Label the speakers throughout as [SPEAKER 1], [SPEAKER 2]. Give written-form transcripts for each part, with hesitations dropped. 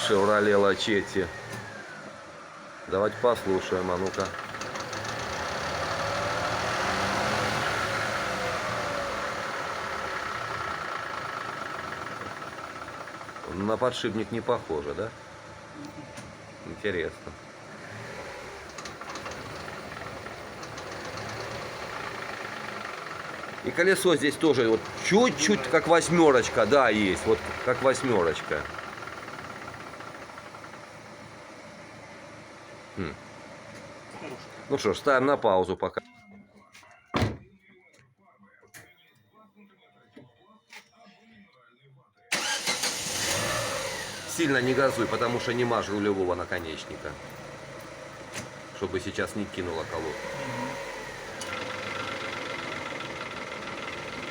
[SPEAKER 1] Chevrolet Lachetti. Давайте послушаем, а ну-ка. На подшипник не похоже, да? Интересно. И колесо здесь тоже вот чуть-чуть как восьмерочка, да, есть, вот как восьмерочка. Ну что ж, ставим на паузу пока. Сильно не газуй, потому что не мажь рулевого наконечника, чтобы сейчас не кинуло колодку.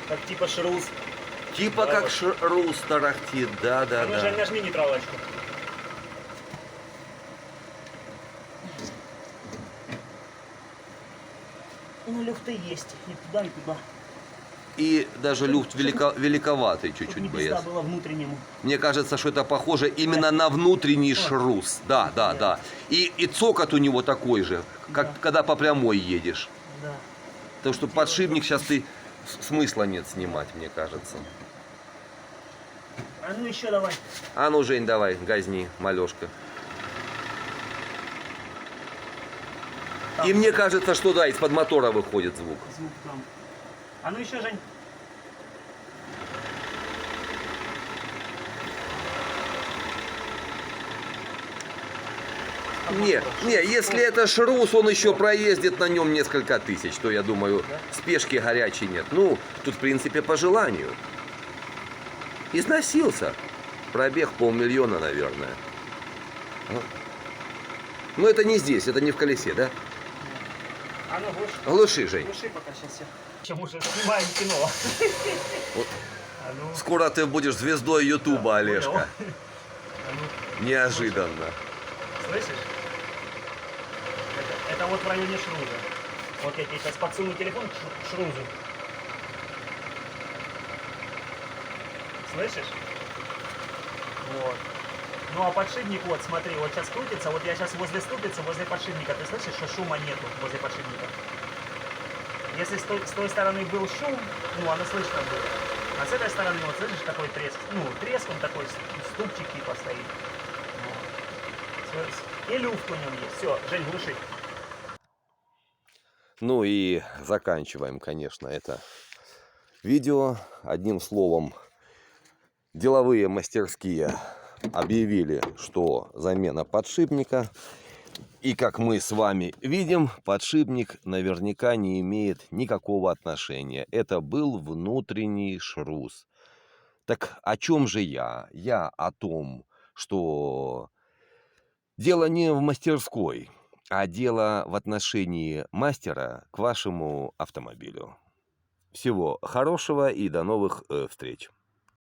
[SPEAKER 2] Как типа шрус.
[SPEAKER 1] Типа как шрус тарахтит, да.
[SPEAKER 2] Ну же, нажми нейтралочку. Ну, люфты есть. И туда, и туда.
[SPEAKER 1] И даже люфт великоватый чуть-чуть
[SPEAKER 2] не
[SPEAKER 1] бы.
[SPEAKER 2] было внутреннему.
[SPEAKER 1] Мне кажется, что это похоже именно на внутренний шрус. Да. И цокот у него такой же, как когда по прямой едешь.
[SPEAKER 2] Да.
[SPEAKER 1] Потому что подшипник сейчас смысла нет снимать, мне кажется.
[SPEAKER 2] А ну еще давай.
[SPEAKER 1] А ну, Жень, давай, газни, малешка. И мне кажется, что да, из-под мотора выходит звук.
[SPEAKER 2] Звук там. А ну еще, Жень.
[SPEAKER 1] Не, если это шрус, он еще проездит на нем несколько тысяч, то я думаю, спешки горячей нет. Ну, тут в принципе по желанию. Износился. Пробег 500 000, наверное. Но это не здесь, это не в колесе, да?
[SPEAKER 2] А ну глуши.
[SPEAKER 1] Глуши, Жень.
[SPEAKER 2] Глуши пока сейчас все. Чем уже снимаем кино.
[SPEAKER 1] Вот.
[SPEAKER 2] А ну.
[SPEAKER 1] Скоро ты будешь звездой Ютуба,
[SPEAKER 2] Да,
[SPEAKER 1] Олежка.
[SPEAKER 2] А ну.
[SPEAKER 1] Неожиданно.
[SPEAKER 2] Слышишь? Это вот в районе шруза. Вот я тебе сейчас подсуну телефон к шрузу. Слышишь? Вот. Ну а подшипник, вот смотри, вот сейчас крутится, вот я сейчас возле ступицы, возле подшипника, ты слышишь, что шума нету возле подшипника? Если с той стороны был шум, ну оно слышно было. А с этой стороны, вот слышишь, такой треск, ну треск он такой, ступчик типа стоит. Вот. И люфт у нем есть. Все, Жень, глуши.
[SPEAKER 1] Ну и заканчиваем, конечно, это видео. Одним словом, деловые мастерские объявили, что замена подшипника. И как мы с вами видим, подшипник наверняка не имеет никакого отношения. Это был внутренний шрус. Так о чем же я? Я о том, что дело не в мастерской, а дело в отношении мастера к вашему автомобилю. Всего хорошего и до новых встреч!